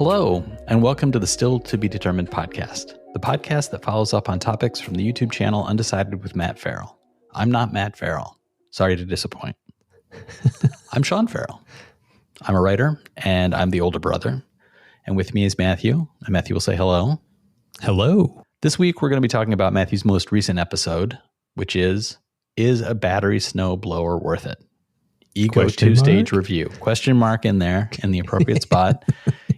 Hello, and welcome to the Still to Be Determined podcast, the podcast that follows up on topics from the YouTube channel Undecided with Matt Farrell. I'm not Matt Farrell. Sorry to disappoint. I'm Sean Farrell. I'm a writer, and I'm the older brother. And with me is Matthew, and Matthew will say hello. Hello. This week, we're going to be talking about Matthew's most recent episode, which is a battery snow blower worth it? Ego two-stage review. Question mark in there in the appropriate spot.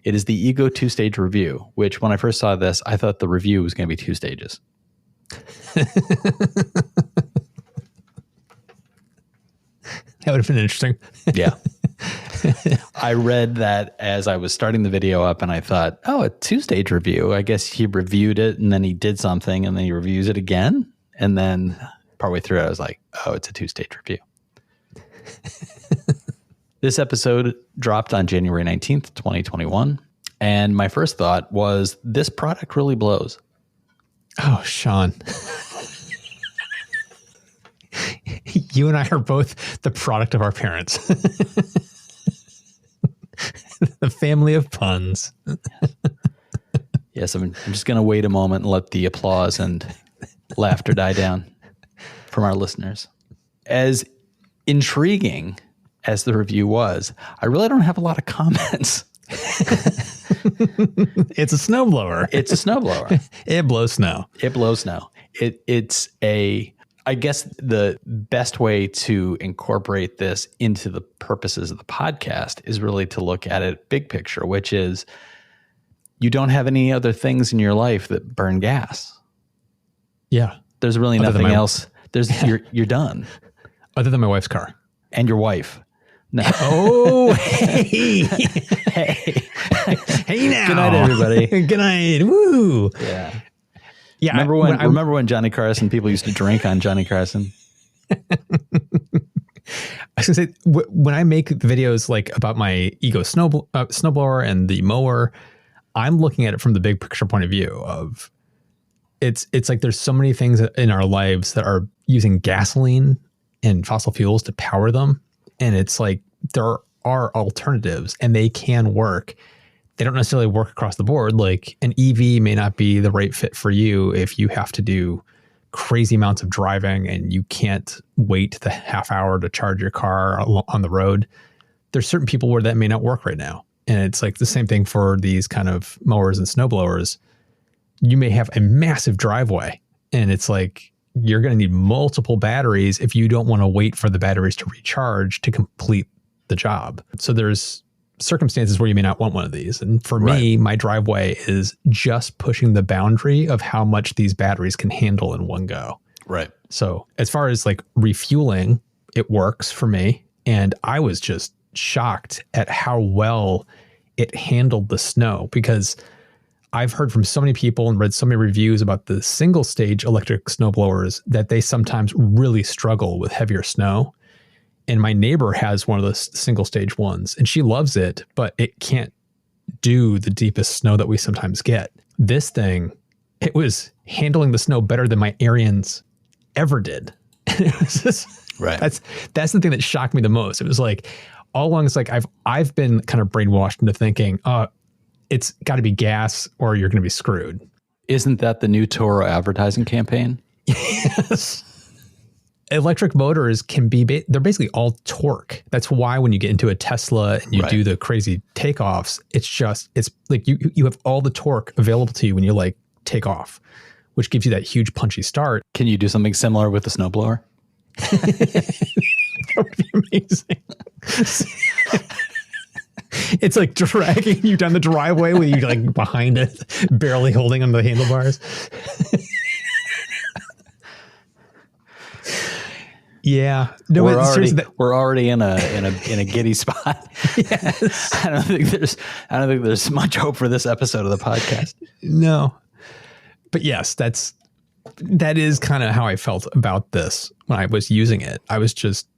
It is the Ego two-stage review, which when I first saw this, I thought the review was going to be 2 stages. That would have been interesting. Yeah. I read that as I was starting the video up and I thought, oh, a 2-stage review. I guess he reviewed it and then he did something and then he reviews it again. And then partway through it, I was like, oh, it's a 2-stage review. This episode dropped on January 19th, 2021. And my first thought was, this product really blows. Oh, Sean. You and I are both the product of our parents. The family of puns. Yes, I'm just going to wait a moment and let the applause and laughter die down from our listeners. As intriguing as the review was, I really don't have a lot of comments. It's a snowblower. It's a snowblower. It blows snow. It blows snow. I guess the best way to incorporate this into the purposes of the podcast is really to look at it big picture, which is you don't have any other things in your life that burn gas. Yeah. There's really nothing else. You're done. Other than my wife's car. And your wife. No. Oh, hey. Hey now. Good night, everybody. Good night. Woo. Yeah. Yeah. Remember when Johnny Carson, people used to drink on Johnny Carson? I was going to say, when I make videos like about my Ego snowblower and the mower, I'm looking at it from the big picture point of view of it's like there's so many things in our lives that are using gasoline and fossil fuels to power them. And it's like there are alternatives and they can work. They don't necessarily work across the board. Like an EV may not be the right fit for you if you have to do crazy amounts of driving and you can't wait the half hour to charge your car on the road. There's certain people where that may not work right now. And it's like the same thing for these kind of mowers and snowblowers. You may have a massive driveway and it's like you're going to need multiple batteries if you don't want to wait for the batteries to recharge to complete the job. So there's circumstances where you may not want one of these. And for me, my driveway is just pushing the boundary of how much these batteries can handle in one go. Right. So as far as like refueling, it works for me. And I was just shocked at how well it handled the snow, because I've heard from so many people and read so many reviews about the single stage electric snowblowers that they sometimes really struggle with heavier snow. And my neighbor has one of those single stage ones and she loves it, but it can't do the deepest snow that we sometimes get. This thing, it was handling the snow better than my Arians ever did. It was just, right. That's the thing that shocked me the most. It was like all along, it's like I've been kind of brainwashed into thinking, it's got to be gas or you're going to be screwed. Isn't that the new Toro advertising campaign? Yes. Electric motors can be, they're basically all torque. That's why when you get into a Tesla and you do the crazy takeoffs, it's like you have all the torque available to you when you like take off, which gives you that huge punchy start. Can you do something similar with the snowblower? That would be amazing. It's like dragging you down the driveway with you like behind it, barely holding on the handlebars. Yeah, no, we're already in a giddy spot. Yes. I don't think there's much hope for this episode of the podcast. No, but yes, that is kind of how I felt about this when I was using it. I was just,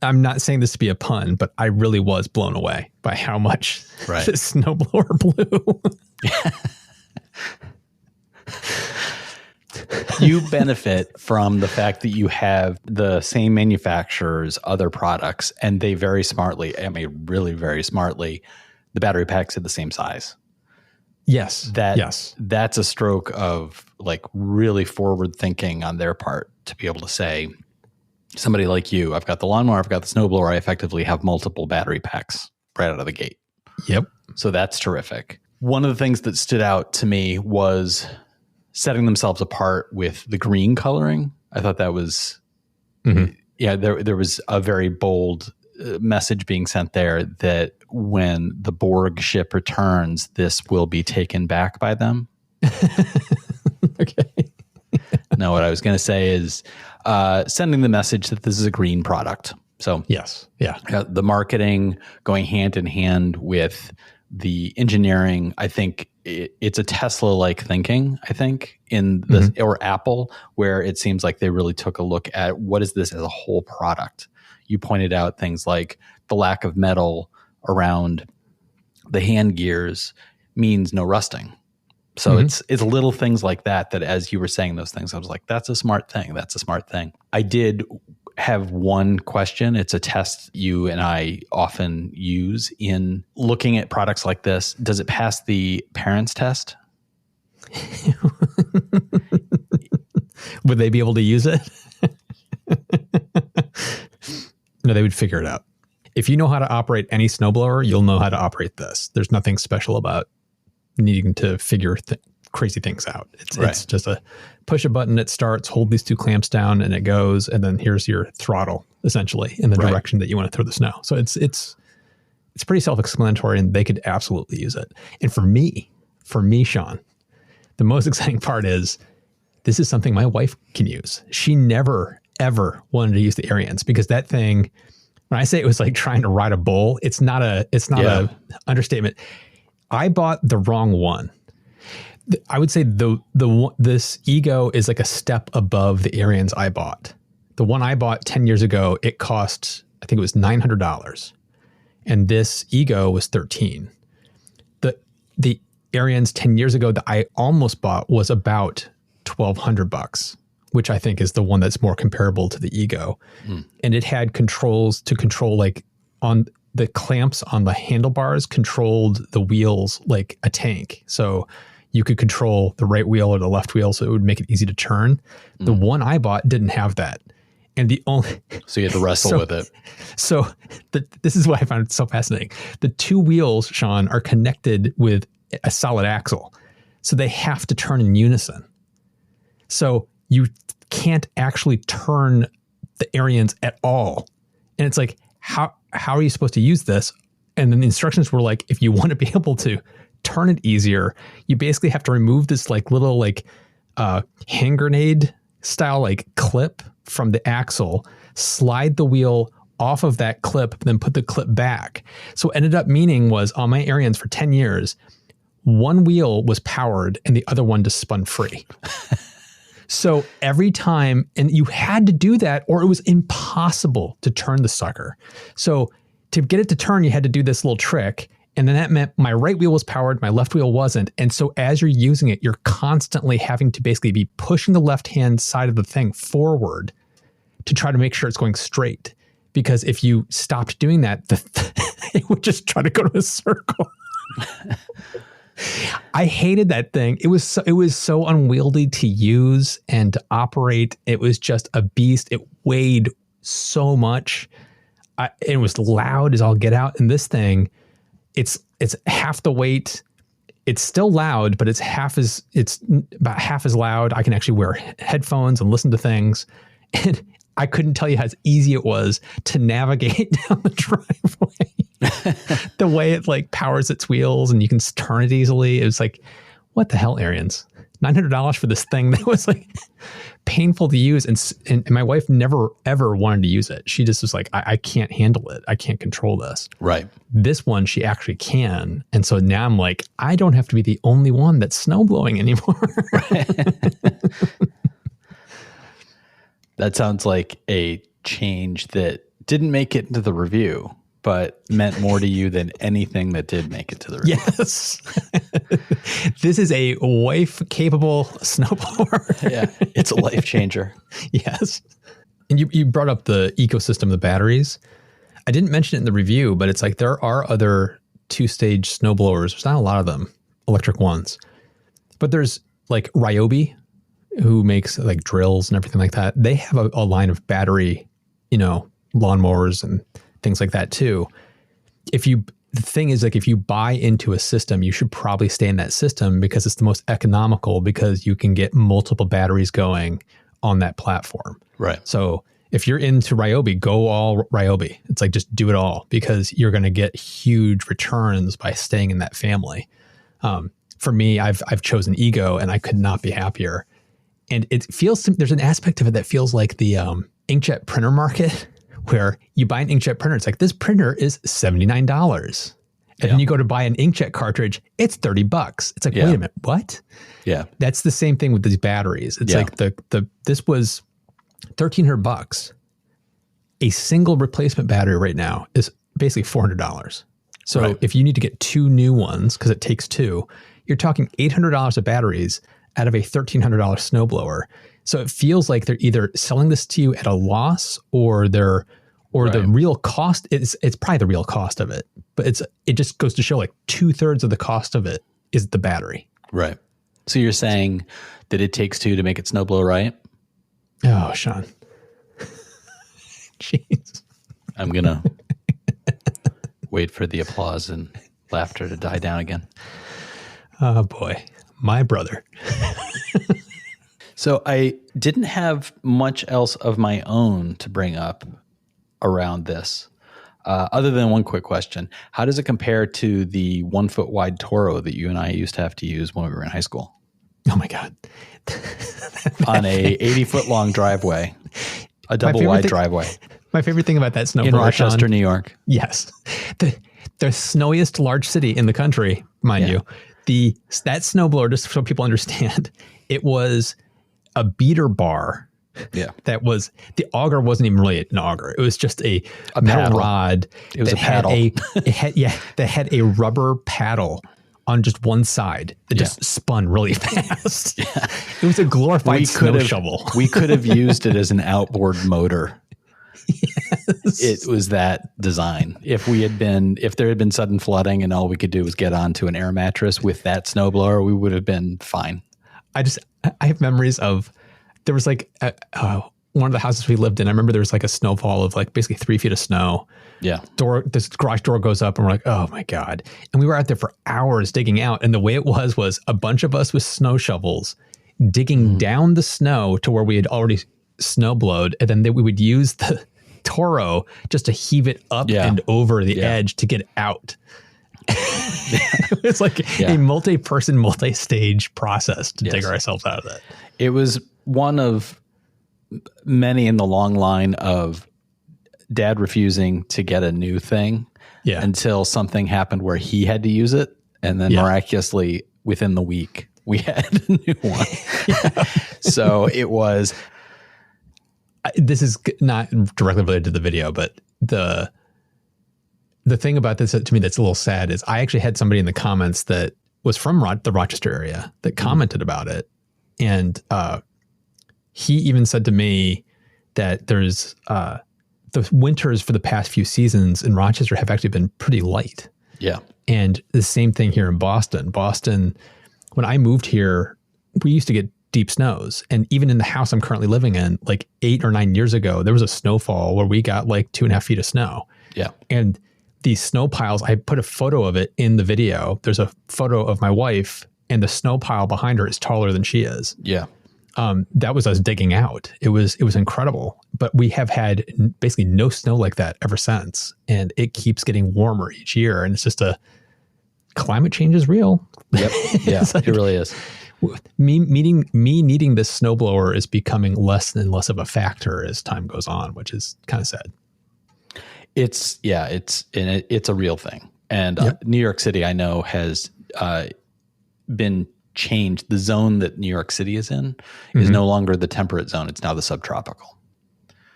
I'm not saying this to be a pun, but I really was blown away by how much this snowblower blew. You benefit from the fact that you have the same manufacturer's other products, and they very smartly, really very smartly, the battery packs are the same size. Yes. That's a stroke of like really forward thinking on their part to be able to say, somebody like you, I've got the lawnmower, I've got the snowblower, I effectively have multiple battery packs right out of the gate. Yep. So that's terrific. One of the things that stood out to me was setting themselves apart with the green coloring. I thought that was, there was a very bold message being sent there that when the Borg ship returns, this will be taken back by them. Okay. No, what I was going to say is sending the message that this is a green product. So yes, yeah, the marketing going hand in hand with the engineering. I think it's a Tesla-like thinking, I think, in the or Apple, where it seems like they really took a look at what is this as a whole product. You pointed out things like the lack of metal around the hand gears means no rusting. So it's little things like that as you were saying those things, I was like, that's a smart thing. That's a smart thing. I did have one question. It's a test you and I often use in looking at products like this. Does it pass the parents test? Would they be able to use it? No, they would figure it out. If you know how to operate any snowblower, you'll know how to operate this. There's nothing special about needing to figure crazy things out. It's just a push a button, it starts, hold these two clamps down, and it goes. And then here's your throttle, essentially, in the direction that you want to throw the snow. So it's pretty self-explanatory, and they could absolutely use it. And for me, Sean, the most exciting part is this is something my wife can use. She never ever wanted to use the Ariens because that thing, when I say it was like trying to ride a bull, it's not a understatement. I bought the wrong one. I would say this Ego is like a step above the Ariens I bought. The one I bought 10 years ago, it cost, I think it was $900. And this Ego was $13. The Ariens 10 years ago that I almost bought was about $1,200, which I think is the one that's more comparable to the Ego. And it had controls to control, like on the clamps on the handlebars controlled the wheels like a tank. So you could control the right wheel or the left wheel, so it would make it easy to turn. The one I bought didn't have that. And the only... So you had to wrestle with it. So this is why I found it so fascinating. The two wheels, Sean, are connected with a solid axle. So they have to turn in unison. So you can't actually turn the Ariens at all. And it's like, how are you supposed to use this? And then the instructions were like, if you want to be able to turn it easier, you basically have to remove this like little like hand grenade style like clip from the axle, slide the wheel off of that clip, then put the clip back. So what ended up meaning was on my Ariens for 10 years, one wheel was powered and the other one just spun free. So every time, and you had to do that or it was impossible to turn the sucker. So to get it to turn, you had to do this little trick. And then that meant my right wheel was powered, my left wheel wasn't. And so as you're using it, you're constantly having to basically be pushing the left-hand side of the thing forward to try to make sure it's going straight. Because if you stopped doing that, it would just try to go to a circle. I hated that thing. It was so unwieldy to use and to operate. It was just a beast. It weighed so much. It was loud as all get out. And this thing, it's half the weight. It's still loud, but it's about half as loud. I can actually wear headphones and listen to things. And I couldn't tell you how easy it was to navigate down the driveway. The way it like powers its wheels and you can turn it easily. It was like, what the hell, Ariens? $900 for this thing that was like painful to use. And my wife never, ever wanted to use it. She just was like, I can't handle it. I can't control this. Right. This one, she actually can. And so now I'm like, I don't have to be the only one that's snow blowing anymore. That sounds like a change that didn't make it into the review, but meant more to you than anything that did make it to the review. Yes. This is a wife-capable snowblower. Yeah, it's a life changer. Yes. And you brought up the ecosystem of the batteries. I didn't mention it in the review, but it's like there are other 2-stage snowblowers. There's not a lot of them, electric ones. But there's like Ryobi, who makes like drills and everything like that. They have a line of battery, lawnmowers and things like that too. The thing is, like, if you buy into a system, you should probably stay in that system because it's the most economical, because you can get multiple batteries going on that platform. Right. So if you're into Ryobi, go all Ryobi. It's like, just do it all, because you're going to get huge returns by staying in that family. For me, I've chosen Ego, and I could not be happier. And it feels, there's an aspect of it that feels like the inkjet printer market, where you buy an inkjet printer, it's like, this printer is $79. And then you go to buy an inkjet cartridge, it's $30. It's like, wait a minute, what? Yeah. That's the same thing with these batteries. It's like this was $1,300. A single replacement battery right now is basically $400. So if you need to get 2 new ones, because it takes 2, you're talking $800 of batteries out of a $1,300 snowblower. So it feels like they're either selling this to you at a loss, or the real cost. It's probably the real cost of it, but it just goes to show, like, 2/3 of the cost of it is the battery. Right. So you're saying that it takes 2 to make it snowblow, right? Oh, Sean. Jeez. I'm gonna wait for the applause and laughter to die down again. Oh boy, my brother. So I didn't have much else of my own to bring up around this, other than one quick question. How does it compare to the 1-foot wide Toro that you and I used to have to use when we were in high school? Oh my God. On a 80-foot long driveway, a double wide driveway. My favorite thing about that snowblower, in Rochester, New York. Yes. The snowiest large city in the country, mind you. That snowblower, just so people understand, it was a beater bar. Yeah. That was, the auger wasn't even really an auger. It was just a metal paddle. rod. It was a paddle. That had a rubber paddle on just one side that just spun really fast. Yeah. It was a glorified snow shovel. We could have used it as an outboard motor. Yes. It was that design. If there had been sudden flooding and all we could do was get onto an air mattress with that snowblower, we would have been fine. I have memories of, there was like one of the houses we lived in. I remember there was like a snowfall of like basically 3 feet of snow. Yeah. This garage door goes up and we're like, oh my God. And we were out there for hours digging out. And the way it was a bunch of us with snow shovels digging down the snow to where we had already snowblowed. And then we would use the Toro just to heave it up and over the edge to get out. It was like a multi-person, multi-stage process to dig ourselves out of that. It was one of many in the long line of Dad refusing to get a new thing until something happened where he had to use it. And then miraculously within the week we had a new one. So it was, this is not directly related to the video, but the thing about this to me that's a little sad is I actually had somebody in the comments that was from the Rochester area that commented about it. And he even said to me that there's the winters for the past few seasons in Rochester have actually been pretty light. Yeah. And the same thing here in Boston. Boston, when I moved here, we used to get deep snows. And even in the house I'm currently living in, like 8 or 9 years ago, there was a snowfall where we got like 2.5 feet of snow. Yeah. And these snow piles, I put a photo of it in the video. There's a photo of my wife and the snow pile behind her is taller than she is. Yeah. That was us digging out. It was incredible, but we have had basically no snow like that ever since. And it keeps getting warmer each year. And it's just climate change is real. Yep. Yeah, like, it really is. Me needing this snowblower is becoming less and less of a factor as time goes on, which is kind of sad. It's a real thing. And New York City, I know, has been changed. The zone that New York City is in is no longer the temperate zone. It's now the subtropical.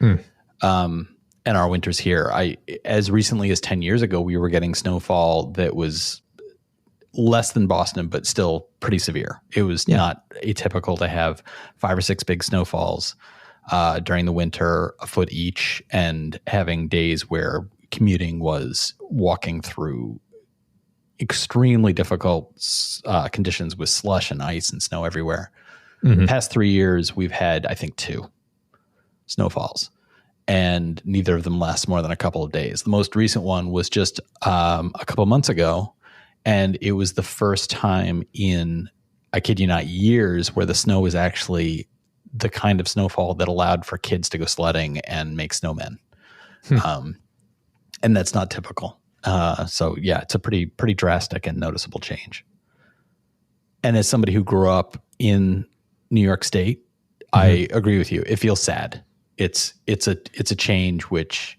And our winters here, as recently as 10 years ago, we were getting snowfall that was less than Boston, but still pretty severe. It was not atypical to have 5 or 6 big snowfalls during the winter, a foot each, and having days where commuting was walking through extremely difficult conditions with slush and ice and snow everywhere. Mm-hmm. The past 3 years, we've had, I think, 2 snowfalls, and neither of them last more than a couple of days. The most recent one was just a couple of months ago, and it was the first time in, I kid you not, years where the snow was actually the kind of snowfall that allowed for kids to go sledding and make snowmen. And that's not typical. So yeah, it's a pretty drastic and noticeable change. And as somebody who grew up in New York State, I agree with you. It feels sad. It's a change, which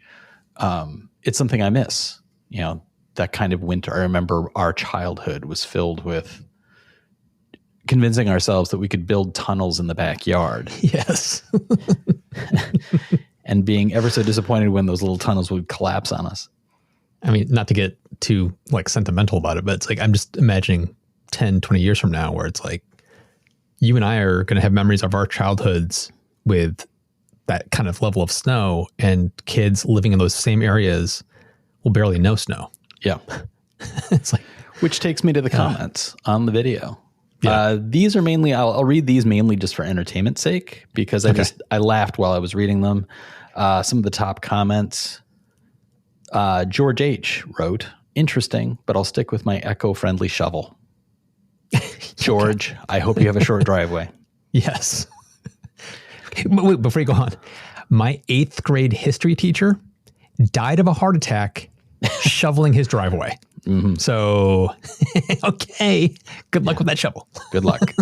it's something I miss. You know, that kind of winter. I remember our childhood was filled with convincing ourselves that we could build tunnels in the backyard. Yes. And being ever so disappointed when those little tunnels would collapse on us. I mean, not to get too like sentimental about it, but it's like, I'm just imagining 10, 20 years from now where it's like, you and I are going to have memories of our childhoods with that kind of level of snow, and kids living in those same areas will barely know snow. Yeah. It's like, which takes me to the comments on the video. Yeah. These are mainly, I'll read these mainly just for entertainment's sake, because I laughed while I was reading them. Some of the top comments, George H. wrote, "Interesting, but I'll stick with my eco-friendly shovel." George, I hope you have a short driveway. Yes. Wait, before you go on, my 8th grade history teacher died of a heart attack shoveling his driveway. Mm-hmm. So, okay. Good luck with that shovel. Good luck.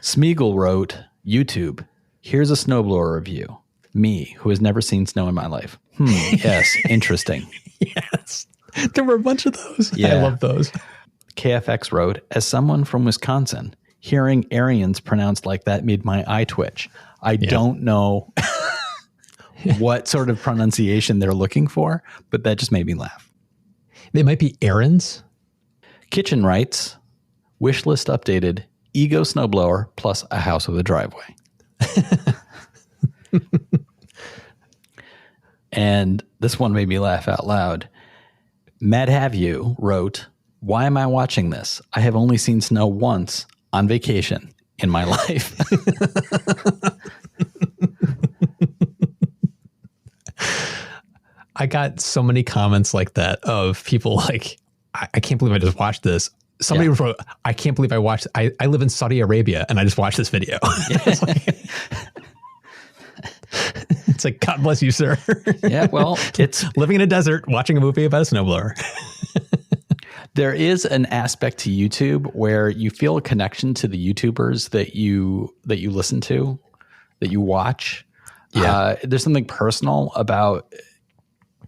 Smeagol wrote, "YouTube, here's a snowblower review. Me, who has never seen snow in my life. Yes, interesting." Yes. There were a bunch of those. Yeah. I love those. KFX wrote, "As someone from Wisconsin, hearing Aryans pronounced like that made my eye twitch. I don't know what sort of pronunciation they're looking for, but that just made me laugh." They might be errands. Kitchen writes, "Wish list updated, Ego snowblower plus a house with a driveway." And this one made me laugh out loud. Mad Have You wrote, "Why am I watching this? I have only seen snow once on vacation in my life." I got so many comments like that of people like, I can't believe I just watched this. Somebody wrote, "I can't believe I watched, I live in Saudi Arabia and I just watched this video." It's like, God bless you, sir. Yeah, well, it's living in a desert, watching a movie about a snowblower. There is an aspect to YouTube where you feel a connection to the YouTubers that you listen to, that you watch. Yeah. There's something personal about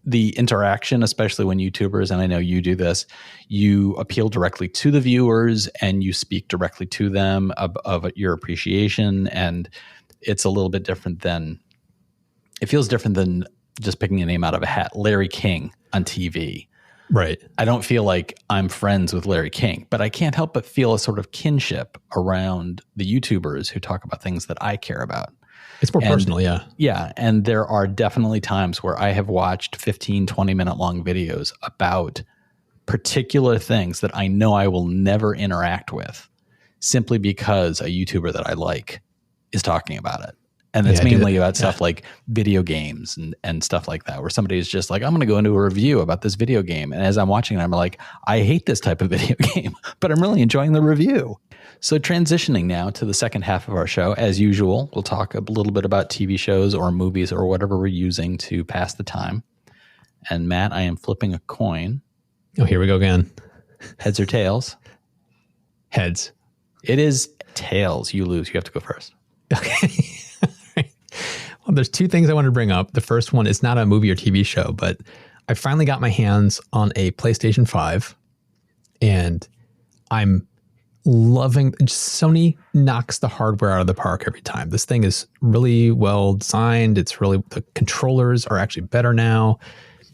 the interaction, especially when YouTubers, and I know you do this, you appeal directly to the viewers and you speak directly to them of your appreciation. And it's a little bit different than, it feels different than just picking a name out of a hat. Larry King on TV. Right. I don't feel like I'm friends with Larry King, but I can't help but feel a sort of kinship around the YouTubers who talk about things that I care about. It's more personal, yeah. Yeah, and there are definitely times where I have watched 15, 20-minute long videos about particular things that I know I will never interact with simply because a YouTuber that I like is talking about it. And it's mainly about stuff like video games and stuff like that, where somebody is just like, I'm going to go into a review about this video game. And as I'm watching it, I'm like, I hate this type of video game, but I'm really enjoying the review. So transitioning now to the second half of our show, as usual, we'll talk a little bit about TV shows or movies or whatever we're using to pass the time. And Matt, I am flipping a coin. Oh, here we go again. Heads or tails? Heads. It is tails. You lose. You have to go first. Okay. Well, there's two things I want to bring up. The first one is not a movie or TV show, but I finally got my hands on a PlayStation 5 and I'm loving, Sony knocks the hardware out of the park every time. This thing is really well designed. It's really, the controllers are actually better now.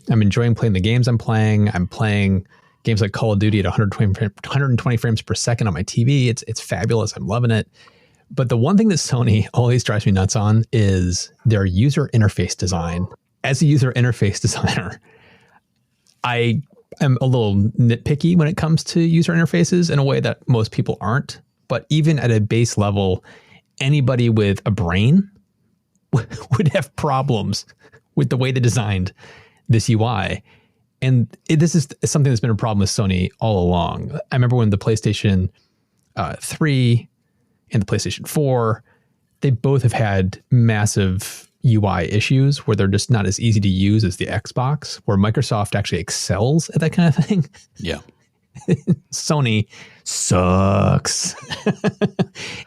I'm enjoying playing the games I'm playing. I'm playing games like Call of Duty at 120 frames per second on my TV. It's fabulous. I'm loving it. But the one thing that Sony always drives me nuts on is their user interface design. As a user interface designer, I am a little nitpicky when it comes to user interfaces in a way that most people aren't. But even at a base level, anybody with a brain would have problems with the way they designed this UI. And this is something that's been a problem with Sony all along. I remember when the PlayStation 3 and the PlayStation 4, they both have had massive UI issues where they're just not as easy to use as the Xbox, where Microsoft actually excels at that kind of thing. Yeah. Sony sucks.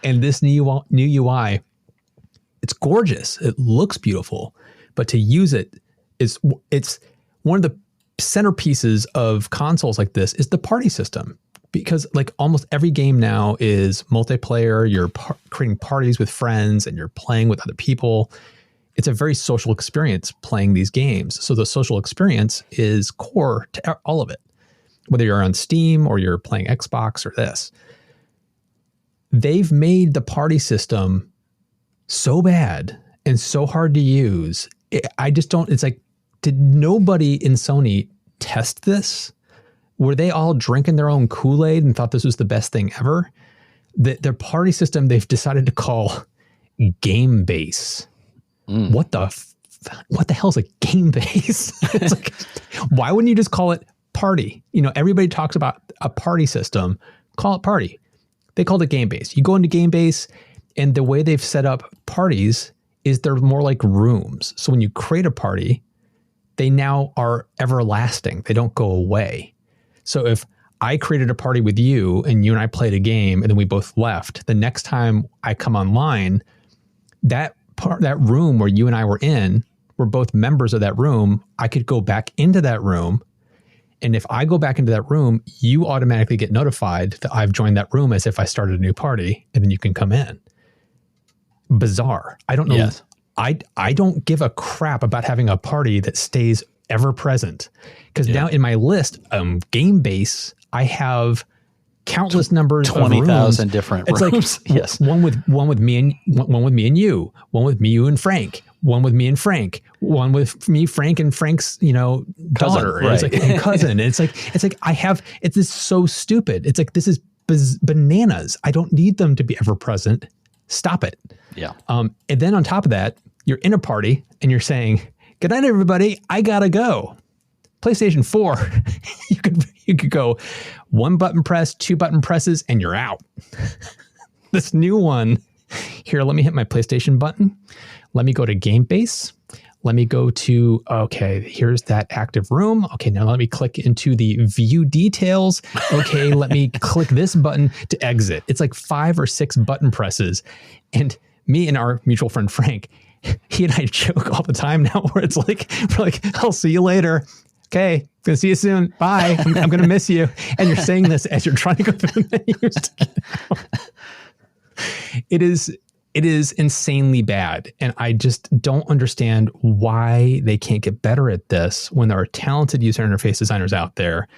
And this new UI, it's gorgeous. It looks beautiful, but to use it's one of the centerpieces of consoles like this is the party system, because like almost every game now is multiplayer. You're creating parties with friends and you're playing with other people. It's a very social experience playing these games. So the social experience is core to all of it, whether you're on Steam or you're playing Xbox or this. They've made the party system so bad and so hard to use. It's like, did nobody in Sony test this? Were they all drinking their own Kool-Aid and thought this was the best thing ever? Their party system, they've decided to call game base. What the hell is a game base? It's like, why wouldn't you just call it party? You know, everybody talks about a party system. Call it party. They called it game base. You go into game base, and the way they've set up parties is they're more like rooms. So when you create a party, they now are everlasting. They don't go away. So if I created a party with you and you and I played a game and then we both left, the next time I come online, that room where you and I were in, we're both members of that room. I could go back into that room. And if I go back into that room, you automatically get notified that I've joined that room as if I started a new party, and then you can come in. Bizarre. I don't know. Yes. I don't give a crap about having a party that stays ever present. Because now in my list, game base, I have countless numbers 20,000 different rooms. It's like yes. one with me and you, one with me, you and Frank, one with me and Frank, one with me, Frank, and Frank's, daughter, right. It's like, and cousin. And it's like it's this so stupid. It's like, this is bananas. I don't need them to be ever present. Stop it. Yeah. And then on top of that, you're in a party and you're saying, "Good night, everybody. I gotta go." PlayStation 4, you could go one button press, two button presses, and you're out. This new one, here, let me hit my PlayStation button. Let me go to Game Base. Let me go to, okay, here's that active room. Okay, now let me click into the view details. Okay, let me click this button to exit. It's like 5 or 6 button presses. And me and our mutual friend, Frank, he and I joke all the time now where it's like, we're like, "I'll see you later. Okay, gonna see you soon. Bye. I'm gonna miss you." And you're saying this as you're trying to go through the menus to get out. It is insanely bad. And I just don't understand why they can't get better at this when there are talented user interface designers out there.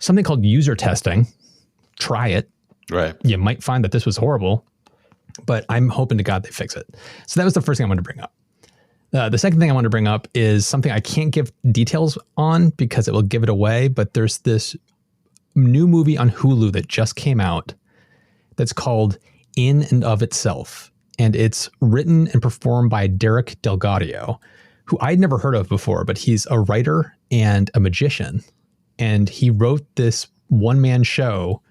Something called user testing. Try it. Right. You might find that this was horrible, but I'm hoping to God they fix it. So that was the first thing I wanted to bring up. The second thing I want to bring up is something I can't give details on because it will give it away, but there's this new movie on Hulu that just came out that's called In and of Itself. And it's written and performed by Derek Delgadio, who I'd never heard of before, but he's a writer and a magician. And he wrote this one-man show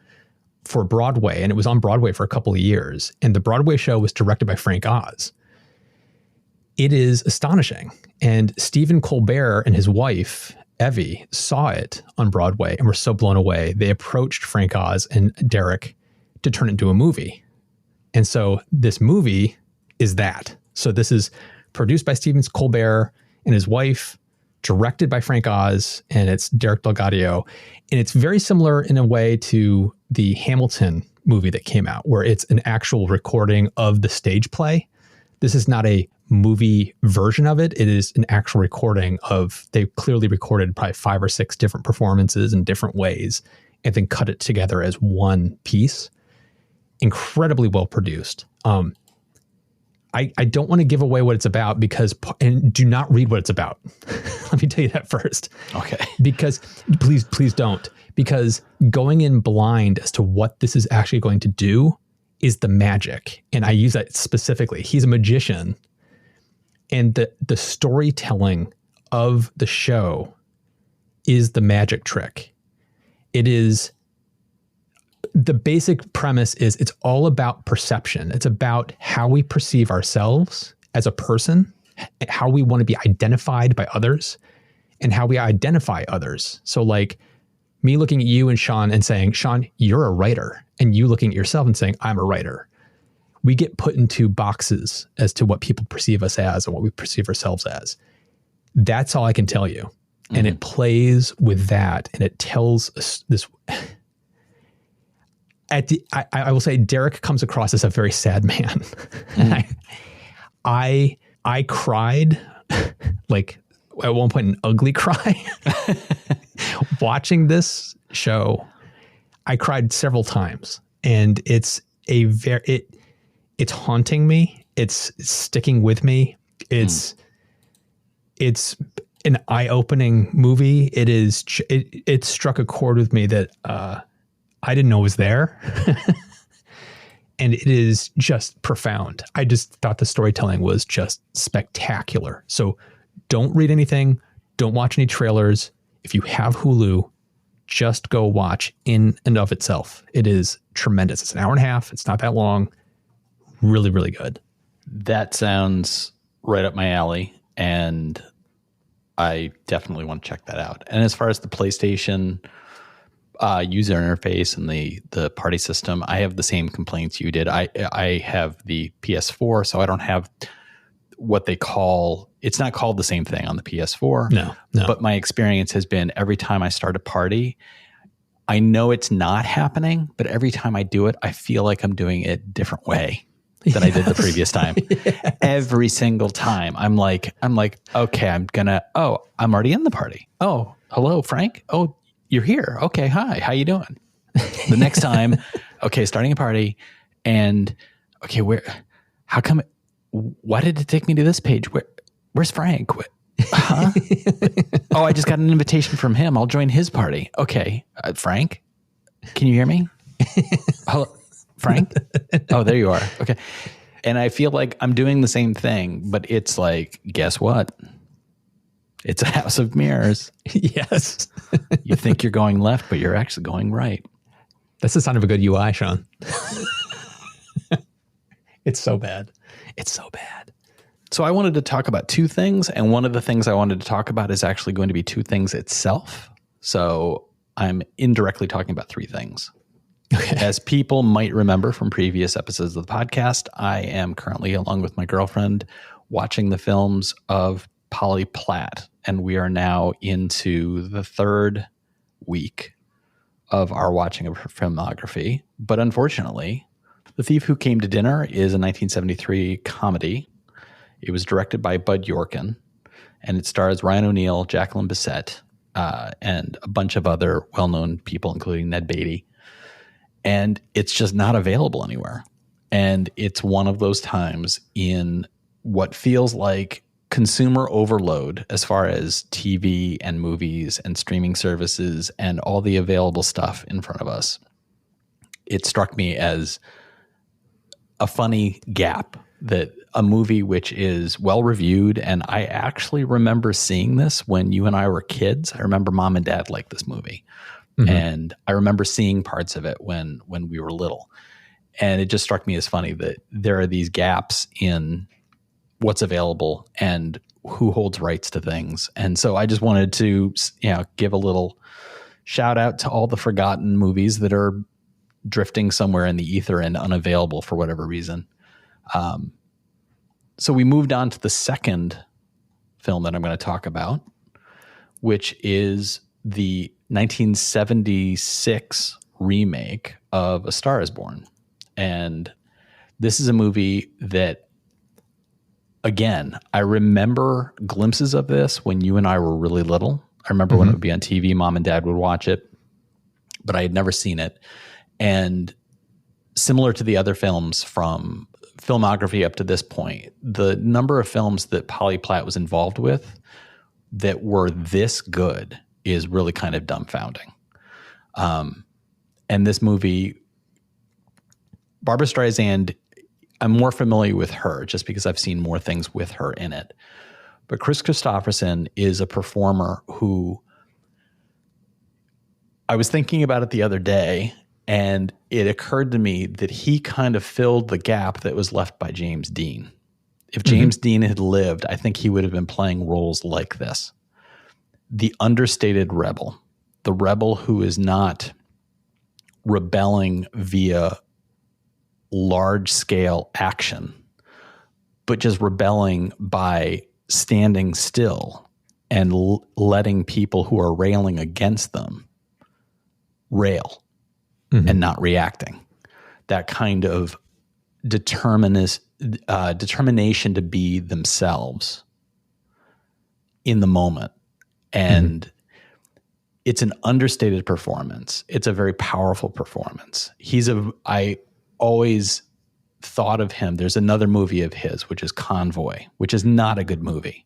for Broadway, and it was on Broadway for a couple of years. And the Broadway show was directed by Frank Oz. It is astonishing. And Stephen Colbert and his wife, Evie, saw it on Broadway and were so blown away. They approached Frank Oz and Derek to turn it into a movie. And so this movie is that. So this is produced by Stephen Colbert and his wife, directed by Frank Oz, and it's Derek Delgadio. And it's very similar in a way to the Hamilton movie that came out, where it's an actual recording of the stage play. This is not a movie version of it. It is an actual recording of, they clearly recorded probably 5 or 6 different performances in different ways and then cut it together as one piece. Incredibly well produced. I don't want to give away what it's about and do not read what it's about. Let me tell you that first. Okay. Because please don't. Because going in blind as to what this is actually going to do is the magic. And I use that specifically. He's a magician. And the storytelling of the show is the magic trick. It is, the basic premise is it's all about perception. It's about how we perceive ourselves as a person, how we want to be identified by others, and how we identify others. So like me looking at you and Sean and saying, Sean, you're a writer, and you looking at yourself and saying, I'm a writer. We get put into boxes as to what people perceive us as and what we perceive ourselves as. That's all I can tell you. Mm-hmm. And it plays with that, and it tells us this. I will say Derek comes across as a very sad man. Mm. I cried, like at one point an ugly cry watching this show. I cried several times, and it's haunting me. It's sticking with me. It's an eye-opening movie. It struck a chord with me that I didn't know was there. And it is just profound. I just thought the storytelling was just spectacular. So don't read anything. Don't watch any trailers. If you have Hulu, just go watch in and of itself. It is tremendous. It's an hour and a half. It's not that long. Really, really good. That sounds right up my alley. And I definitely want to check that out. And as far as the PlayStation user interface and the party system, I have the same complaints you did. I have the PS4, so I don't have what they call, it's not called the same thing on the PS4. No. But my experience has been every time I start a party, I know it's not happening, but every time I do it, I feel like I'm doing it a different way than I did the previous time. Yes. Every single time. I'm like, okay, I'm already in the party. Oh, hello, Frank. Oh, you're here. Okay. Hi. How you doing? The next time, okay, starting a party, and okay, how come, why did it take me to this page? Where's Frank? Huh? Oh, I just got an invitation from him. I'll join his party. Okay. Frank, can you hear me? Hello, Frank? Oh, there you are. Okay. And I feel like I'm doing the same thing, but it's like, guess what? It's a house of mirrors. Yes. You think you're going left, but you're actually going right. That's the sign of a good UI, Sean. It's so bad. It's so bad. So I wanted to talk about two things, and one of the things I wanted to talk about is actually going to be two things itself. So I'm indirectly talking about three things. Okay. As people might remember from previous episodes of the podcast, I am currently, along with my girlfriend, watching the films of Polly Platt, and we are now into the third week of our watching of her filmography. But unfortunately, The Thief Who Came to Dinner is a 1973 comedy. It was directed by Bud Yorkin, and it stars Ryan O'Neal, Jacqueline Bisset, and a bunch of other well-known people, including Ned Beatty. And it's just not available anywhere. And it's one of those times in what feels like consumer overload as far as TV and movies and streaming services and all the available stuff in front of us. It struck me as a funny gap that a movie which is well reviewed, and I actually remember seeing this when you and I were kids. I remember Mom and Dad liked this movie. Mm-hmm. And I remember seeing parts of it when we were little. And it just struck me as funny that there are these gaps in what's available and who holds rights to things. And so I just wanted to, give a little shout out to all the forgotten movies that are drifting somewhere in the ether and unavailable for whatever reason. So we moved on to the second film that I'm going to talk about, which is the 1976 remake of A Star is Born. And this is a movie that, again, I remember glimpses of this when you and I were really little. I remember when it would be on TV, Mom and Dad would watch it, but I had never seen it. And similar to the other films from filmography up to this point, the number of films that Polly Platt was involved with that were this good is really kind of dumbfounding. And this movie, Barbra Streisand, I'm more familiar with her just because I've seen more things with her in it. But Chris Christopherson is a performer who I was thinking about it the other day, and it occurred to me that he kind of filled the gap that was left by James Dean. If James Dean had lived, I think he would have been playing roles like this. The understated rebel, the rebel who is not rebelling via large-scale action, but just rebelling by standing still and letting people who are railing against them rail and not reacting. That kind of determination to be themselves in the moment. And it's an understated performance. It's a very powerful performance. I always thought of him. There's another movie of his, which is Convoy, which is not a good movie,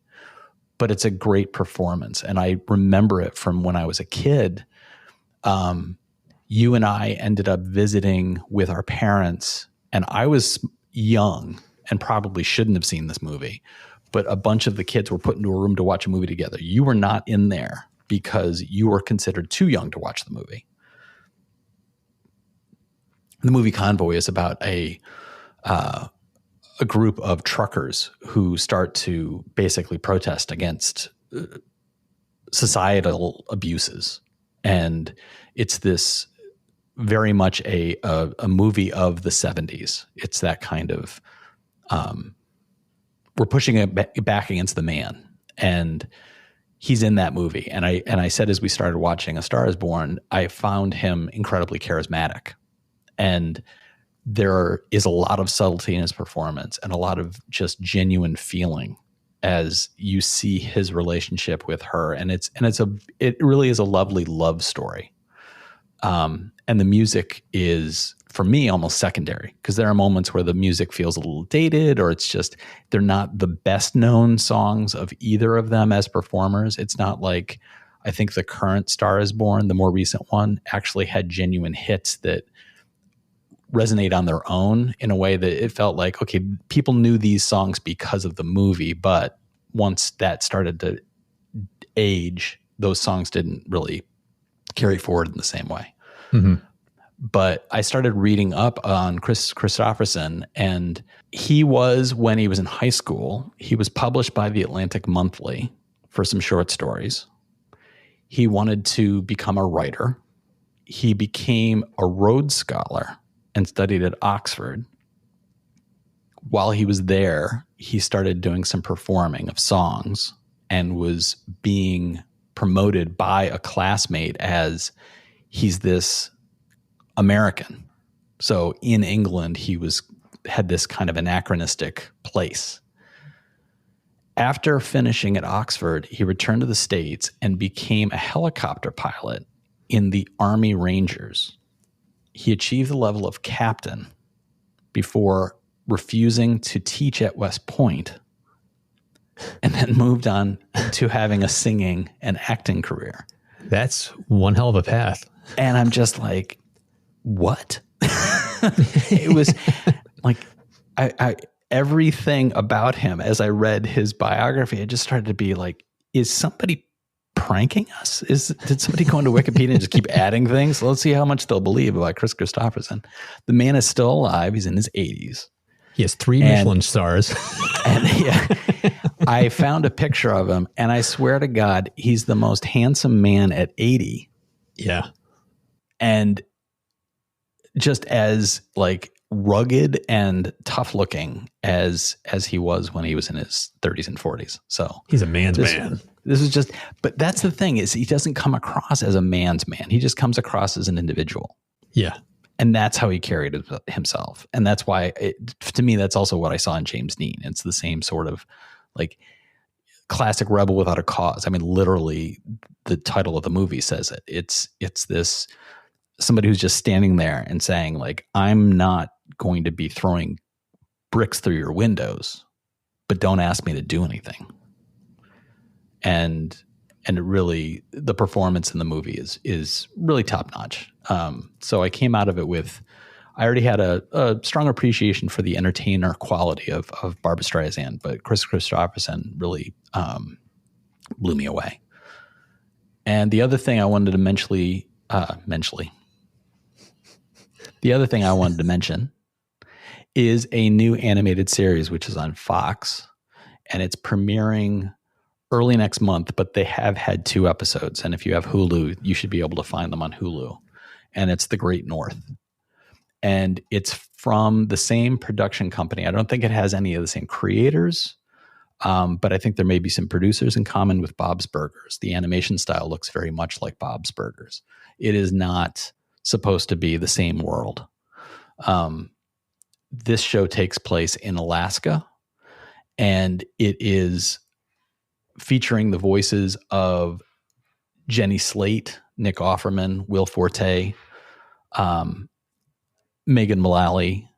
but it's a great performance. And I remember it from when I was a kid. You and I ended up visiting with our parents, and I was young and probably shouldn't have seen this movie, but a bunch of the kids were put into a room to watch a movie together. You were not in there because you were considered too young to watch the movie. The movie Convoy is about a group of truckers who start to basically protest against societal abuses. And it's this very much a movie of the 70s. It's that kind of, we're pushing it back against the man. And he's in that movie. And I said, as we started watching A Star Is Born, I found him incredibly charismatic. And there is a lot of subtlety in his performance and a lot of just genuine feeling as you see his relationship with her. And it really is a lovely love story. And the music is, for me, almost secondary, because there are moments where the music feels a little dated, or it's just, they're not the best known songs of either of them as performers. It's not like, I think the current Star Is Born, the more recent one, actually had genuine hits that resonate on their own in a way that it felt like, okay, people knew these songs because of the movie, but once that started to age, those songs didn't really carry forward in the same way. But I started reading up on Chris Christopherson, and he was, when he was in high school, he was published by the Atlantic Monthly for some short stories. He wanted to become a writer. He became a Rhodes Scholar and studied at Oxford. While he was there, he started doing some performing of songs and was being promoted by a classmate as he's this American. So in England, he had this kind of anachronistic place. After finishing at Oxford, he returned to the States and became a helicopter pilot in the Army Rangers. He achieved the level of captain before refusing to teach at West Point, and then moved on to having a singing and acting career. That's one hell of a path. And I'm just like, what? It was like, I everything about him, as I read his biography, I just started to be like, is somebody pranking us? Did somebody go into Wikipedia and just keep adding things? Let's see how much they'll believe about Chris Christopherson. The man is still alive. He's in his 80s. He has 3 Michelin stars. And yeah, I found a picture of him, and I swear to God, he's the most handsome man at 80. Yeah. And just as like rugged and tough looking as he was when he was in his 30s and 40s. So he's a man's man. This is just, but that's the thing, is he doesn't come across as a man's man. He just comes across as an individual. Yeah. And that's how he carried himself. And that's why, to me, that's also what I saw in James Dean. It's the same sort of like classic rebel without a cause. I mean, literally, the title of the movie says it. It's this somebody who's just standing there and saying, like, I'm not going to be throwing bricks through your windows, but don't ask me to do anything. And it really, the performance in the movie is really top notch. So I came out of it with, I already had a strong appreciation for the entertainer quality of Barbra Streisand, but Chris Christopherson really blew me away. And the other thing I wanted to mention is a new animated series, which is on Fox, and it's premiering early next month, but they have had 2 episodes. And if you have Hulu, you should be able to find them on Hulu. And it's The Great North. And it's from the same production company. I don't think it has any of the same creators, but I think there may be some producers in common with Bob's Burgers. The animation style looks very much like Bob's Burgers. It is not supposed to be the same world. This show takes place in Alaska, and it is featuring the voices of Jenny Slate, Nick Offerman, Will Forte, Megan Mullally,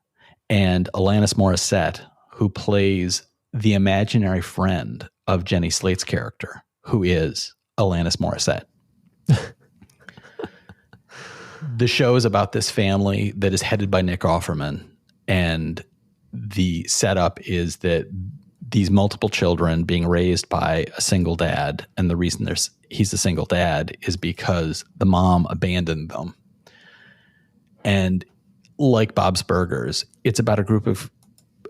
and Alanis Morissette, who plays the imaginary friend of Jenny Slate's character, who is Alanis Morissette. The show is about this family that is headed by Nick Offerman, and the setup is that these multiple children being raised by a single dad, and the reason he's a single dad is because the mom abandoned them. And like Bob's Burgers, it's about a group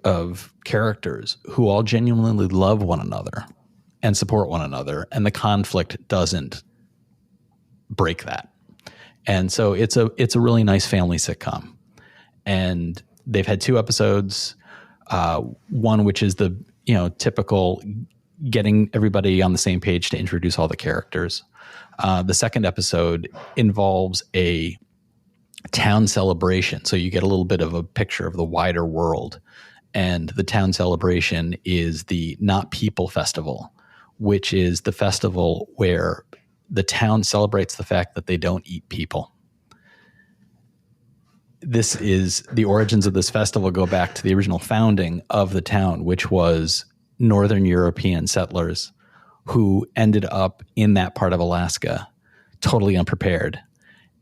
of characters who all genuinely love one another and support one another, and the conflict doesn't break that. And so it's a really nice family sitcom. And they've had 2 episodes, one which is the typical getting everybody on the same page to introduce all the characters. The second episode involves a town celebration. So you get a little bit of a picture of the wider world. And the town celebration is the Not People Festival, which is the festival where the town celebrates the fact that they don't eat people. This is the origins of this festival go back to the original founding of the town, which was Northern European settlers who ended up in that part of Alaska totally unprepared.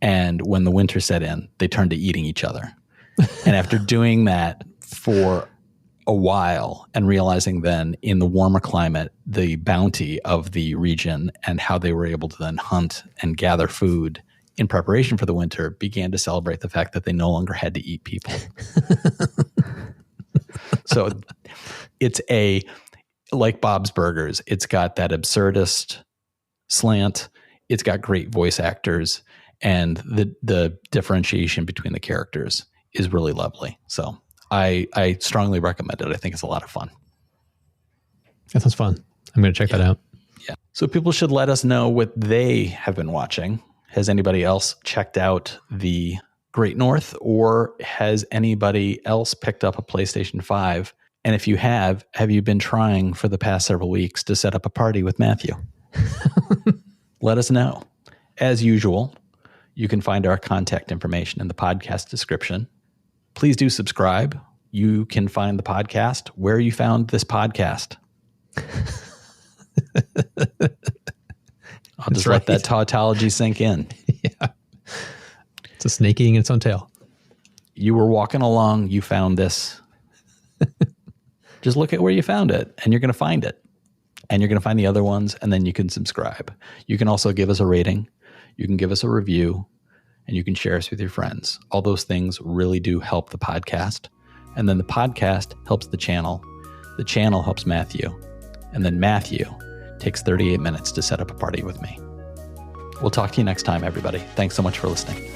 And when the winter set in, they turned to eating each other. And after doing that for a while and realizing then in the warmer climate, the bounty of the region and how they were able to then hunt and gather food in preparation for the winter, began to celebrate the fact that they no longer had to eat people. So it's like Bob's Burgers, it's got that absurdist slant. It's got great voice actors, and the differentiation between the characters is really lovely. So I strongly recommend it. I think it's a lot of fun. That sounds fun. I'm going to check that out. Yeah. So people should let us know what they have been watching. Has anybody else checked out The Great North, or has anybody else picked up a PlayStation 5? And if you have you been trying for the past several weeks to set up a party with Matthew? Let us know. As usual, you can find our contact information in the podcast description. Please do subscribe. You can find the podcast where you found this podcast. I'll just let that tautology sink in. Yeah. It's a snake eating its own tail. You were walking along, you found this. Just look at where you found it, and you're going to find it. And you're going to find the other ones, and then you can subscribe. You can also give us a rating. You can give us a review, and you can share us with your friends. All those things really do help the podcast. And then the podcast helps the channel. The channel helps Matthew. And then Matthew takes 38 minutes to set up a party with me. We'll talk to you next time, everybody. Thanks so much for listening.